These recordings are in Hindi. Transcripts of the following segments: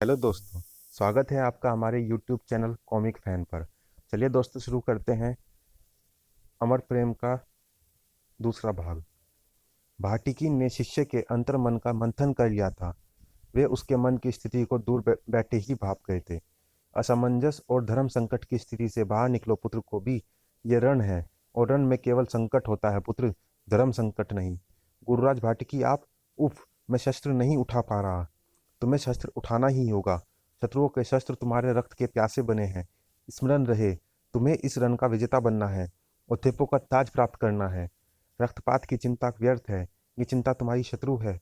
हेलो दोस्तों। स्वागत है आपका हमारे YouTube चैनल कॉमिक फैन पर। चलिए दोस्तों, शुरू करते हैं अमर प्रेम का दूसरा भाग। भाटिकी ने शिष्य के अंतर मन का मंथन कर लिया था। वे उसके मन की स्थिति को दूर बैठे ही भाप गए थे। असमंजस और धर्म संकट की स्थिति से बाहर निकलो पुत्र, को भी ये रण है, और रण में केवल संकट होता है पुत्र, धर्म संकट नहीं। गुरुराज भाटिकी, आप उफ, मैं शस्त्र नहीं उठा पा रहा। तुम्हें शस्त्र उठाना ही होगा। शत्रुओं के शस्त्र तुम्हारे रक्त के प्यासे बने हैं। स्मरण रहे, तुम्हें इस रण का विजेता बनना है और थेपो का ताज प्राप्त करना है। रक्तपात की चिंता व्यर्थ है, ये चिंता तुम्हारी शत्रु है।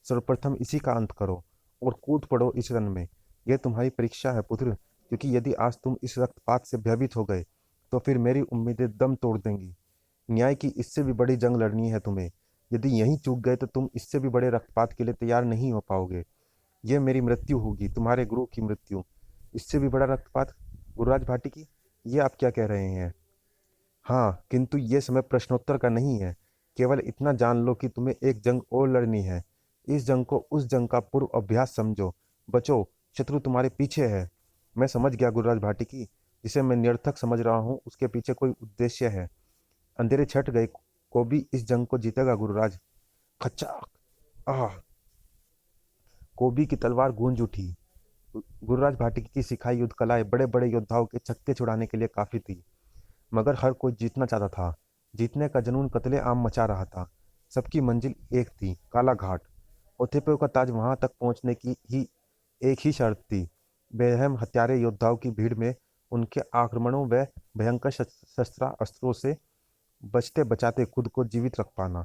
सर्वप्रथम इसी का अंत करो और कूद पड़ो इस रण में। यह तुम्हारी परीक्षा है पुत्र, क्योंकि यदि आज तुम इस रक्तपात से भयभीत हो गए तो फिर मेरी उम्मीदें दम तोड़ देंगी। न्याय की इससे भी बड़ी जंग लड़नी है तुम्हें। यदि यहीं चूक गए तो तुम इससे भी बड़े रक्तपात के लिए तैयार नहीं हो पाओगे। ये मेरी मृत्यु होगी, तुम्हारे गुरु की मृत्यु। इससे भी बड़ा रक्तपात? गुरुराज भाटिकी, ये आप क्या कह रहे हैं? हाँ, किंतु ये समय प्रश्नोत्तर का नहीं है। केवल इतना जान लो कि तुम्हें एक जंग और लड़नी है। इस जंग को उस जंग का पूर्व अभ्यास समझो। बचो, शत्रु तुम्हारे पीछे है। मैं समझ गया गुरुराज भाटिकी, जिसे मैं निरर्थक समझ रहा हूँ उसके पीछे कोई उद्देश्य है। अंधेरे छट गए, को भी इस जंग को जीतेगा गुरुराज। खच्चाक! आह! कोबी की तलवार गूंज उठी। गुरुराज भाटिकी की सिखाई युद्ध कलाएं बड़े बड़े योद्धाओं के छक्के छुड़ाने के लिए काफी थी, मगर हर कोई जीतना चाहता था। जीतने का जुनून कत्ले आम मचा रहा था। सबकी मंजिल एक थी, काला घाट। ओथेपे का ताज वहां तक पहुंचने की ही एक ही शर्त थी, बेरहम हत्यारे योद्धाओं की भीड़ में उनके आक्रमणों व भयंकर शस्त्र अस्त्रों से बचते बचाते खुद को जीवित रख पाना।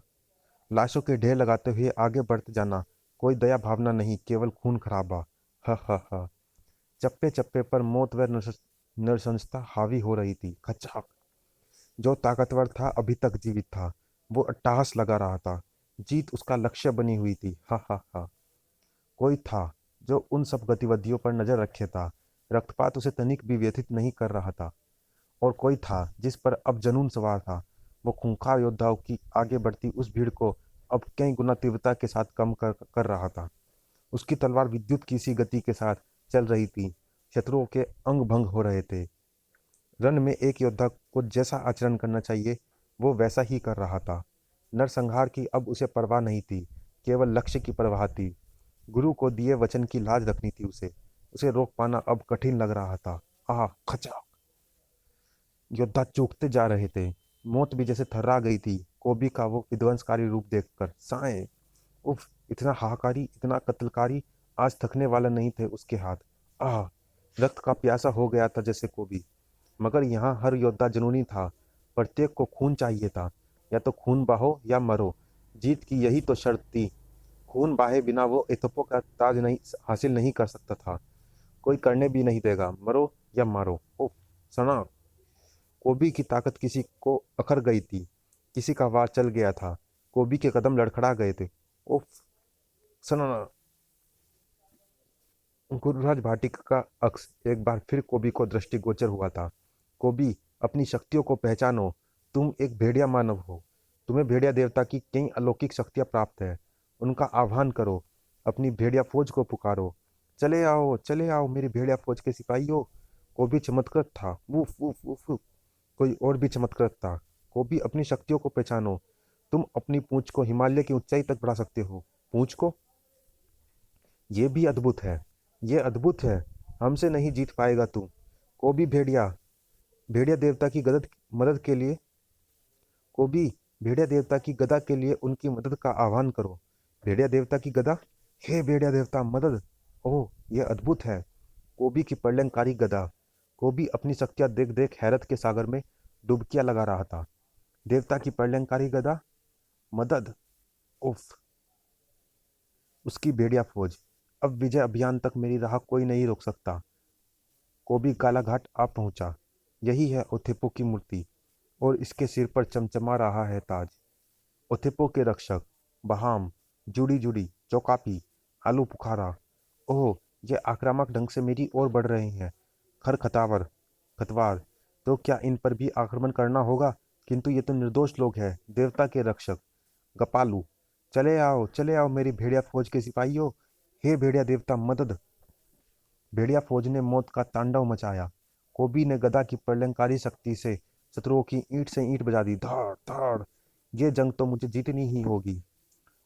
लाशों के ढेर लगाते हुए आगे बढ़ते जाना। कोई दया भावना नहीं, केवल खून खराबा। ह ह ह। चप्पे चप्पे पर मौत व नृशंसता हावी हो रही थी। खचाक! जो ताकतवर था अभी तक जीवित था। वो अट्टहास लगा रहा था। जीत उसका लक्ष्य बनी हुई थी। हा हा हा। कोई था जो उन सब गतिविधियों पर नजर रखे था। रक्तपात उसे तनिक भी व्यथित नहीं कर रहा था। और कोई था जिस पर अब जुनून सवार था। वो खूंखार योद्धाओं की आगे बढ़ती उस भीड़ को अब कई गुना तीव्रता के साथ कम कर रहा था। उसकी तलवार विद्युत की सी गति के साथ चल रही थी। शत्रुओं के अंग भंग हो रहे थे। रण में एक योद्धा को जैसा आचरण करना चाहिए वो वैसा ही कर रहा था। नरसंहार की अब उसे परवाह नहीं थी, केवल लक्ष्य की परवाह थी। गुरु को दिए वचन की लाज रखनी थी उसे। उसे रोक पाना अब कठिन लग रहा था। आह! खचा! योद्धा चूकते जा रहे थे। मौत भी जैसे थर्रा गई थी कोबी का वो विध्वंसकारी रूप देखकर। साए! उफ! इतना हाहाकारी, इतना कत्लकारी। आज थकने वाला नहीं थे उसके हाथ। आह! रक्त का प्यासा हो गया था जैसे कोबी। मगर यहाँ हर योद्धा जुनूनी था। प्रत्येक को खून चाहिए था। या तो खून बहाओ या मरो। जीत की यही तो शर्त थी। खून बहाए बिना वो एथोपो का ताज नहीं हासिल नहीं कर सकता था। कोई करने भी नहीं देगा। मरो या मारो। उफ! सना! कोबी की ताकत किसी को अखर गई थी, किसी का वार चल गया था। कोबी के कदम लड़खड़ा गए थे। उफ! सना! गुरुराज भाटिक का अक्स एक बार फिर कोबी को दृष्टिगोचर हुआ था। कोबी, अपनी शक्तियों को पहचानो। तुम एक भेड़िया मानव हो। तुम्हें भेड़िया देवता की कई अलौकिक शक्तियां प्राप्त है। उनका आह्वान करो। अपनी भेड़िया फौज को पुकारो। चले आओ मेरी भेड़िया फौज के सिपाहियों। कोबी चमत्कृत था। Woof woof woof woof. कोई और भी चमत्कृत था। कोबी, अपनी शक्तियों को पहचानो। तुम अपनी पूंछ को हिमालय की ऊंचाई तक बढ़ा सकते हो। पूंछ को? ये भी अद्भुत है। ये अद्भुत है। हमसे नहीं जीत पाएगा तू। कोबी भेड़िया, भेड़िया देवता की गदद मदद के लिए कोबी, भेड़िया देवता की गदा के लिए उनकी मदद का आह्वान करो। भेड़िया देवता की गदा? हे भेड़िया देवता, मदद! ओह, यह अद्भुत है। कोबी की प्रलयंकारी गदा। कोबी अपनी शक्तियां देख देख हैरत के सागर में डुबकियां लगा रहा था। देवता की प्रलयंकारी गदा? मदद! उफ! उसकी भेड़िया फौज। अब विजय अभियान तक मेरी राह कोई नहीं रोक सकता। कोबी कालाघाट आ पहुंचा। यही है ओथेपो की मूर्ति, और इसके सिर पर चमचमा रहा है ताज। ओथेपो के रक्षक बहाम, जुड़ी जुड़ी, चौकापी, आलू पुखारा। ओह, ये आक्रामक ढंग से मेरी ओर बढ़ रहे हैं। खर खतावर खतवार। तो क्या इन पर भी आक्रमण करना होगा? किंतु ये तो निर्दोष लोग हैं। देवता के रक्षक गपालू, चले आओ मेरी भेड़िया फौज के सिपाहियों। हे भेड़िया देवता, मदद! भेड़िया फौज ने मौत का तांडव मचाया। कोबी ने गदा की प्रलयंकारी शक्ति से शत्रुओं की ईंट से ईंट बजा दी। धाड़ धाड़। ये जंग तो मुझे जीतनी ही होगी।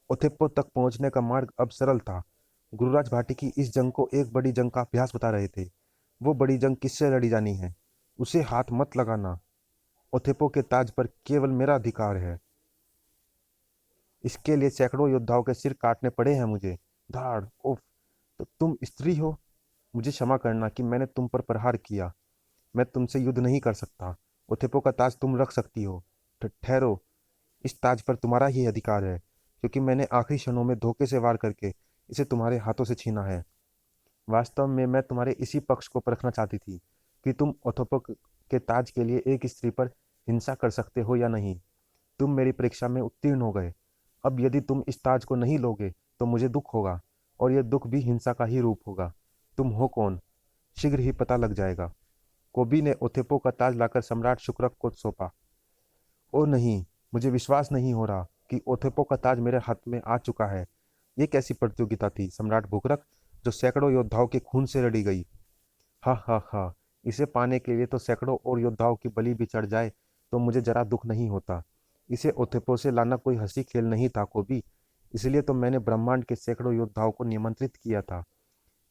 ओथेप्पो तक पहुंचने का मार्ग अब सरल था। गुरुराज भाटी की इस जंग को एक बड़ी जंग का अभ्यास बता रहे थे। वो बड़ी जंग किससे लड़ी जानी है, उसे हाथ मत लगाना। ओथेप्पो के ताज पर केवल मेरा अधिकार है। इसके लिए सैकड़ों योद्धाओं के सिर काटने पड़े हैं मुझे। धाड़। उफ। तो तुम स्त्री हो। मुझे क्षमा करना कि मैंने तुम पर प्रहार किया। मैं तुमसे युद्ध नहीं कर सकता। ओथेपो का ताज तुम रख सकती हो। ठहरो। इस ताज पर तुम्हारा ही अधिकार है, क्योंकि मैंने आखिरी क्षणों में धोखे से वार करके इसे तुम्हारे हाथों से छीना है। वास्तव में मैं तुम्हारे इसी पक्ष को परखना चाहती थी कि तुम ओथोपो के ताज के लिए एक स्त्री पर हिंसा कर सकते हो या नहीं। तुम मेरी परीक्षा में उत्तीर्ण हो गए। अब यदि तुम इस ताज को नहीं लोगे तो मुझे दुख होगा, और यह दुख भी हिंसा का ही रूप होगा। तुम हो कौन, शीघ्र ही पता लग जाएगा। कोबी ने ओथेपो का ताज लाकर सम्राट शुक्रक को सौंपा। ओ नहीं, मुझे विश्वास नहीं हो रहा कि ओथेपो का ताज मेरे हाथ में आ चुका है। ये कैसी प्रतियोगिता थी, सम्राट भूकरक, जो सैकड़ों योद्धाओं के खून से लड़ी गई। हा हा हा। इसे पाने के लिए तो सैकड़ों और योद्धाओं की बलि भी चढ़ जाए तो मुझे जरा दुख नहीं होता। इसे ओथेपो से लाना कोई हंसी खेल नहीं था कोबी। इसलिए तो मैंने ब्रह्मांड के सैकड़ों योद्धाओं को निमंत्रित किया था।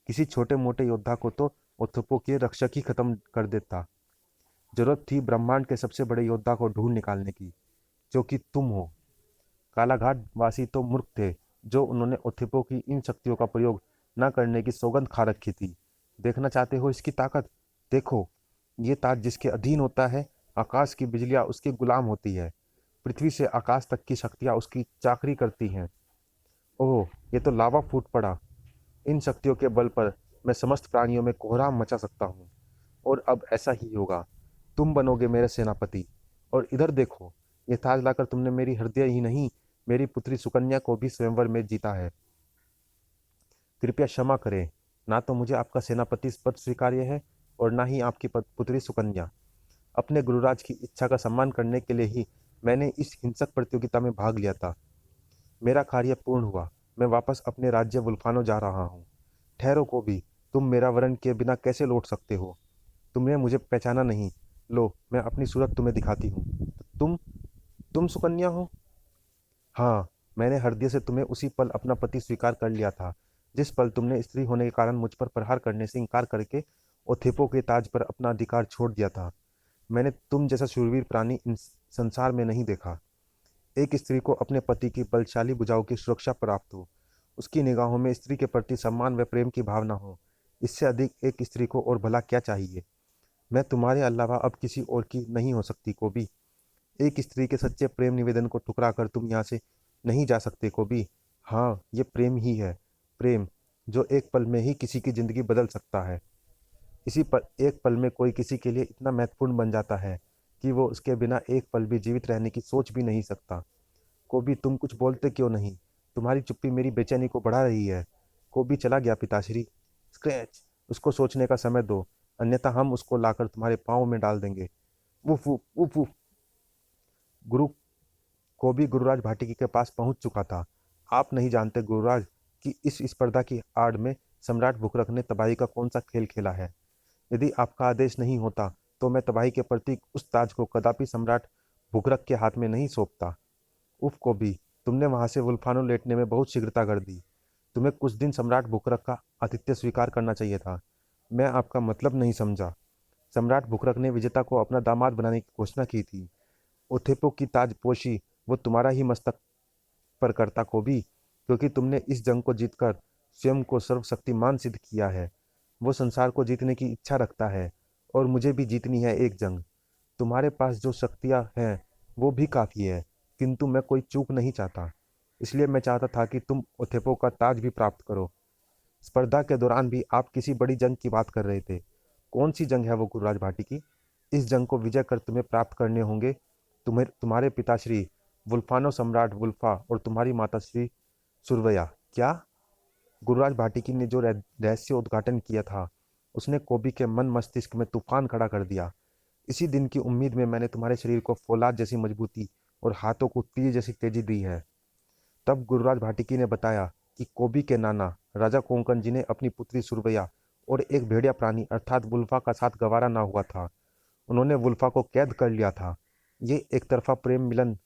किसी छोटे मोटे योद्धा को तो ओथेपो के रक्षक ही खत्म कर देता। जरूरत थी ब्रह्मांड के सबसे बड़े योद्धा को ढूंढ निकालने की, जो कि तुम हो। कालाघाट वासी तो मूर्ख थे, जो उन्होंने ओथेपो की इन शक्तियों का प्रयोग न करने की सौगंध खा रखी थी। देखना चाहते हो इसकी ताकत? देखो, ये ताज जिसके अधीन होता है, आकाश की बिजलियां उसकी गुलाम होती है। पृथ्वी से आकाश तक की शक्तियां उसकी चाकरी करती हैं। ओह, ये तो लावा फूट पड़ा। इन शक्तियों के बल पर मैं समस्त प्राणियों में कोहराम मचा सकता हूँ। और अब ऐसा ही होगा। तुम बनोगे मेरे सेनापति। और इधर देखो, ये ताज लाकर तुमने मेरी हृदय ही नहीं, मेरी पुत्री सुकन्या को भी स्वयंवर में जीता है। कृपया क्षमा करें। ना तो मुझे आपका सेनापति पद स्वीकार्य है, और ना ही आपकी पुत्री सुकन्या। अपने गुरुराज की इच्छा का सम्मान करने के लिए ही मैंने इस हिंसक प्रतियोगिता में भाग लिया था। मेरा कार्य पूर्ण हुआ। मैं वापस अपने राज्य वुल्फानो जा रहा हूँ। ठहरो को भी, तुम मेरा वरण किए बिना कैसे लौट सकते हो? तुमने मुझे पहचाना नहीं। लो, मैं अपनी सूरत तुम्हें दिखाती हूँ। तुम सुकन्या हो? हाँ, मैंने हृदय से तुम्हें उसी पल अपना पति स्वीकार कर लिया था, जिस पल तुमने स्त्री होने के कारण मुझ पर प्रहार करने से इनकार करके ओथेपो के ताज पर अपना अधिकार छोड़ दिया था। मैंने तुम जैसा शूरवीर प्राणी इन संसार में नहीं देखा। एक स्त्री को अपने पति की बलशाली भुजाओं की सुरक्षा प्राप्त हो, उसकी निगाहों में स्त्री के प्रति सम्मान व प्रेम की भावना हो। इससे अधिक एक स्त्री को और भला क्या चाहिए? मैं तुम्हारे अलावा अब किसी और की नहीं हो सकती कोबी। एक स्त्री के सच्चे प्रेम निवेदन को ठुकरा कर तुम यहाँ से नहीं जा सकते कोबी। हाँ, ये प्रेम ही है। प्रेम, जो एक पल में ही किसी की जिंदगी बदल सकता है। इसी पर एक पल में कोई किसी के लिए इतना महत्वपूर्ण बन जाता है कि वो उसके बिना एक पल भी जीवित रहने की सोच भी नहीं सकता। कोबी, तुम कुछ बोलते क्यों नहीं? तुम्हारी चुप्पी मेरी बेचैनी को बढ़ा रही है। कोबी चला गया पिताश्री। स्क्रैच, उसको सोचने का समय दो, अन्यथा हम उसको लाकर तुम्हारे पाँव में डाल देंगे। Woof woof woof woof. गुरु कोबी गुरुराज भाटिकी के पास पहुंच चुका था। आप नहीं जानते गुरुराज कि इस स्पर्धा की आड़ में सम्राट भुकरक ने तबाही का कौन सा खेल खेला है। यदि आपका आदेश नहीं होता तो मैं तबाही के प्रतीक उस ताज को कदापि सम्राट भुकरक के हाथ में नहीं सौंपता। उफ कोबी, तुमने वहां से वुल्फानो लेटने में बहुत शीघ्रता कर दी। तुम्हें कुछ दिन सम्राट भुकरक का आतिथ्य स्वीकार करना चाहिए था। मैं आपका मतलब नहीं समझा। सम्राट भुकरक ने विजेता को अपना दामाद बनाने की घोषणा की थी। ओथेपो की ताजपोशी वो तुम्हारा ही मस्तक पर करता कोबी, क्योंकि तुमने इस जंग को जीतकर स्वयं को सर्वशक्तिमान सिद्ध किया है। वो संसार को जीतने की इच्छा रखता है, और मुझे भी जीतनी है एक जंग। तुम्हारे पास जो शक्तियां हैं वो भी काफी है, किंतु मैं कोई चूक नहीं चाहता। इसलिए मैं चाहता था कि तुम ओथेपो का ताज भी प्राप्त करो। स्पर्धा के दौरान भी आप किसी बड़ी जंग की बात कर रहे थे। कौन सी जंग है वो गुरुराज भाटी की? इस जंग को विजय कर तुम्हें प्राप्त करने होंगे तुम्हारे पिताश्री वुल्फानो सम्राट वुल्फा और तुम्हारी माताश्री सुरवया। क्या? गुरुराज भाटिकी ने जो रहस्य उद्घाटन किया था, उसने कोबी के मन मस्तिष्क में तूफान खड़ा कर दिया। इसी दिन की उम्मीद में मैंने तुम्हारे शरीर को फौलाद जैसी मजबूती और हाथों को तीर जैसी तेजी दी है। तब गुरुराज भाटिकी ने बताया कि कोबी के नाना राजा कोंकण जी ने अपनी पुत्री सुरवया और एक भेड़िया प्राणी अर्थात वुल्फा का साथ गंवारा ना हुआ था। उन्होंने वुल्फा को कैद कर लिया था। ये एक तरफा प्रेम मिलन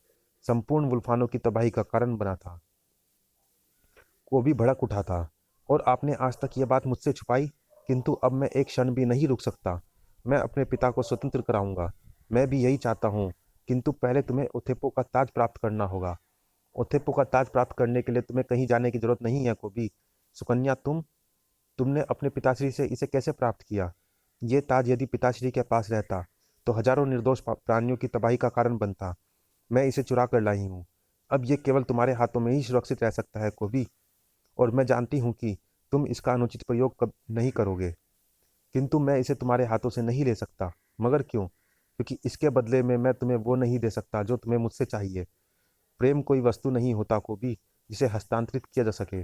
संपूर्ण वुल्फानों की तबाही का कारण बना था। को भी भड़क उठा था। और आपने आज तक ये बात मुझसे छुपाई, किंतु अब मैं एक क्षण भी नहीं रुक सकता। मैं अपने पिता को स्वतंत्र कराऊंगा। मैं भी यही चाहता हूँ, किंतु पहले तुम्हें ओथेपो का ताज प्राप्त करना होगा। ओथेपो का ताज प्राप्त करने के लिए तुम्हें कहीं जाने की जरूरत नहीं है कोबी। सुकन्या, तुमने अपने पिताश्री से इसे कैसे प्राप्त किया? ये ताज यदि पिताश्री के पास रहता तो हजारों निर्दोष प्राणियों की तबाही का कारण बनता। मैं इसे चुरा कर लाई हूँ। अब ये केवल तुम्हारे हाथों में ही सुरक्षित रह सकता है कोबी। और मैं जानती हूँ कि तुम इसका अनुचित प्रयोग कब नहीं करोगे, किंतु मैं इसे तुम्हारे हाथों से नहीं ले सकता। मगर क्यों? क्योंकि इसके बदले में मैं तुम्हें वो नहीं दे सकता जो तुम्हें मुझसे चाहिए। प्रेम कोई वस्तु नहीं होता कोबी, जिसे हस्तांतरित किया जा सके।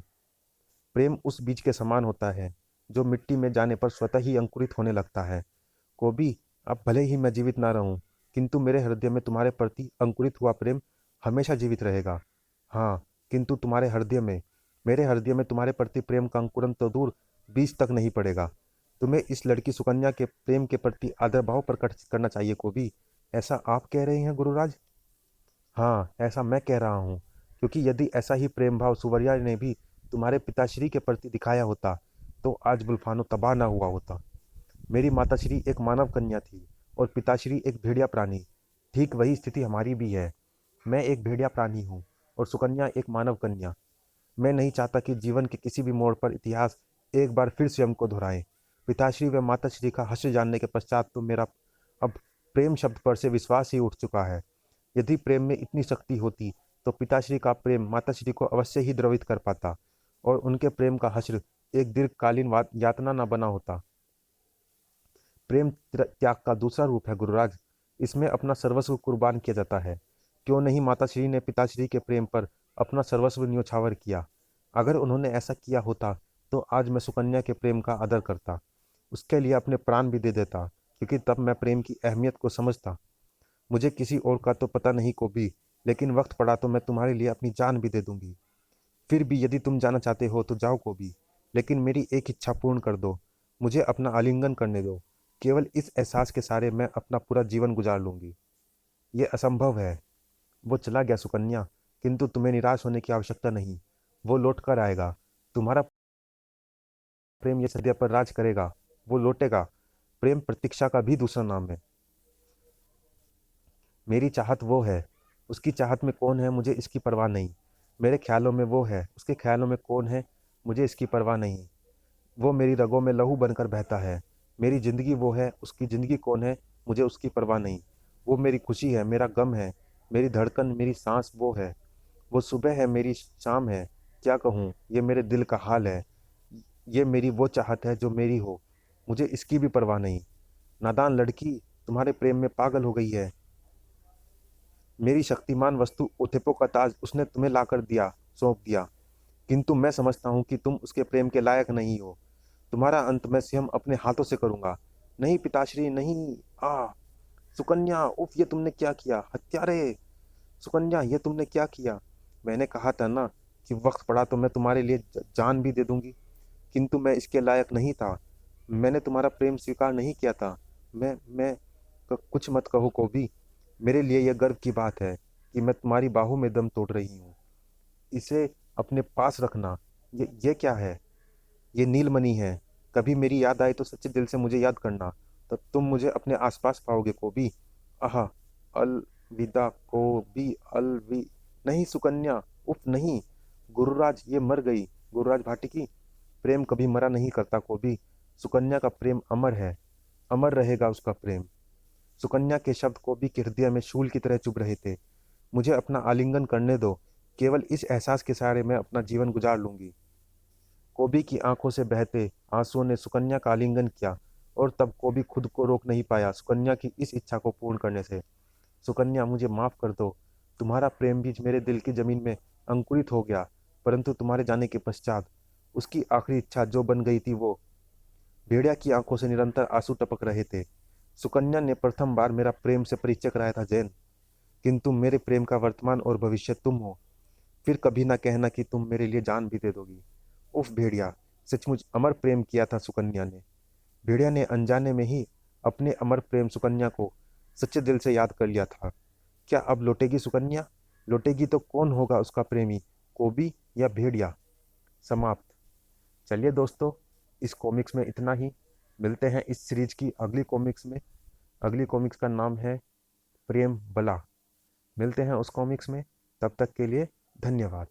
प्रेम उस बीज के समान होता है जो मिट्टी में जाने पर स्वतः ही अंकुरित होने लगता है। कोबी, अब भले ही मैं जीवित ना रहूं, किंतु मेरे हृदय में तुम्हारे प्रति अंकुरित हुआ प्रेम हमेशा जीवित रहेगा। हाँ, किंतु तुम्हारे हृदय में, मेरे हृदय में तुम्हारे प्रति प्रेम का अंकुरन तो दूर, बीज तक नहीं पड़ेगा। तुम्हें इस लड़की सुकन्या के प्रेम के प्रति आदर भाव प्रकट करना चाहिए कोबी। ऐसा आप कह रहे हैं गुरुराज? हाँ, ऐसा मैं कह रहा हूँ, क्योंकि यदि ऐसा ही प्रेम भाव सुवर्या ने भी तुम्हारे पिताश्री के प्रति दिखाया होता, तो आज बुल्फानो तबाह ना हुआ होता। मेरी माताश्री एक मानव कन्या थी और पिताश्री एक भेड़िया प्राणी। ठीक वही स्थिति हमारी भी है। मैं एक भेड़िया प्राणी हूँ और सुकन्या एक मानव कन्या। मैं नहीं चाहता कि जीवन के किसी भी मोड़ पर इतिहास एक बार फिर स्वयं को दोहराए। पिताश्री व माताश्री का हश्र जानने के पश्चात तो मेरा अब प्रेम शब्द पर से विश्वास ही उठ चुका है। यदि प्रेम में इतनी शक्ति होती तो पिताश्री का प्रेम माताश्री को अवश्य ही द्रवित कर पाता और उनके प्रेम का हश्र एक दीर्घकालीन यातना न बना होता। प्रेम त्याग का दूसरा रूप है गुरुराज। इसमें अपना सर्वस्व कुर्बान किया जाता है। क्यों नहीं माताश्री ने पिताश्री के प्रेम पर अपना सर्वस्व न्योछावर किया? अगर उन्होंने ऐसा किया होता तो आज मैं सुकन्या के प्रेम का आदर करता, उसके लिए अपने प्राण भी दे देता, क्योंकि तब मैं प्रेम की अहमियत को समझता। मुझे किसी और का तो पता नहीं को भी, लेकिन वक्त पड़ा तो मैं तुम्हारे लिए अपनी जान भी दे दूंगी। फिर भी यदि तुम जाना चाहते हो तो जाओ को भी, लेकिन मेरी एक इच्छा पूर्ण कर दो। मुझे अपना आलिंगन करने दो। केवल इस एहसास के सहारे मैं अपना पूरा जीवन गुजार लूंगी। ये असंभव है। वो चला गया सुकन्या, किंतु तुम्हें निराश होने की आवश्यकता नहीं। वो लौट कर आएगा। तुम्हारा प्रेम ये सद्य पर राज करेगा। वो लौटेगा। प्रेम प्रतीक्षा का भी दूसरा नाम है। मेरी चाहत वो है। उसकी चाहत में कौन है मुझे इसकी परवाह नहीं। मेरे ख्यालों में वो है, उसके ख्यालों में कौन है मुझे इसकी परवाह नहीं। वो मेरी रगों में लहू बनकर बहता है। मेरी जिंदगी वो है, उसकी जिंदगी कौन है मुझे उसकी परवाह नहीं। वो मेरी खुशी है, मेरा गम है, मेरी धड़कन, मेरी सांस वो है। वो सुबह है, मेरी शाम है। क्या कहूँ, ये मेरे दिल का हाल है। ये मेरी वो चाहत है जो मेरी हो, मुझे इसकी भी परवाह नहीं। नादान लड़की, तुम्हारे प्रेम में पागल हो गई है। मेरी शक्तिमान वस्तु ओथेपो का ताज उसने तुम्हें लाकर सौंप दिया, किंतु मैं समझता हूँ कि तुम उसके प्रेम के लायक नहीं हो। तुम्हारा अंत मैं स्वयं अपने हाथों से करूंगा। नहीं पिताश्री, नहीं। आ सुकन्या, उफ, ये तुमने क्या किया? हत्यारे! सुकन्या, ये तुमने क्या किया? मैंने कहा था ना कि वक्त पड़ा तो मैं तुम्हारे लिए जान भी दे दूंगी, किंतु मैं इसके लायक नहीं था। मैंने तुम्हारा प्रेम स्वीकार नहीं किया था। मैं कुछ मत कहो को भी। मेरे लिए यह गर्व की बात है कि मैं तुम्हारी बाहों में दम तोड़ रही हूँ। इसे अपने पास रखना। ये क्या है? ये नीलमणि है। कभी मेरी याद आए तो सच्चे दिल से मुझे याद करना, तब तुम मुझे अपने आसपास पाओगे कोबी। आह, अलविदा कोबी, अलवि नहीं सुकन्या, उफ नहीं। गुरुराज, ये मर गई। गुरुराज भाटिकी, प्रेम कभी मरा नहीं करता कोबी। सुकन्या का प्रेम अमर है। अमर रहेगा उसका प्रेम। सुकन्या के शब्द कोबी के हृदय में शूल की तरह चुभ रहे थे। मुझे अपना आलिंगन करने दो। केवल इस एहसास के सहारे मैं अपना जीवन गुजार लूंगी। कोबी की आंखों से बहते आंसुओं ने सुकन्या का आलिंगन किया और तब कोबी खुद को रोक नहीं पाया सुकन्या की इस इच्छा को पूर्ण करने से। सुकन्या, मुझे माफ कर दो। तुम्हारा प्रेम बीज मेरे दिल की जमीन में अंकुरित हो गया, परंतु तुम्हारे जाने के पश्चात उसकी आखिरी इच्छा जो बन गई थी वो। भेड़िया की आंखों से निरंतर आंसू टपक रहे थे। सुकन्या ने प्रथम बार मेरा प्रेम से परिचय कराया था जैन, किंतु मेरे प्रेम का वर्तमान और भविष्य तुम हो। फिर कभी ना कहना कि तुम मेरे लिए जान भी दे दोगी। उफ भेड़िया, सचमुच अमर प्रेम किया था सुकन्या ने। भेड़िया ने अनजाने में ही अपने अमर प्रेम सुकन्या को सच्चे दिल से याद कर लिया था। क्या अब लौटेगी सुकन्या? लौटेगी तो कौन होगा उसका प्रेमी, कोबी या भेड़िया? समाप्त। चलिए दोस्तों, इस कॉमिक्स में इतना ही। मिलते हैं इस सीरीज की अगली कॉमिक्स में। अगली कॉमिक्स का नाम है प्रेम बला। मिलते हैं उस कॉमिक्स में। तब तक के लिए धन्यवाद।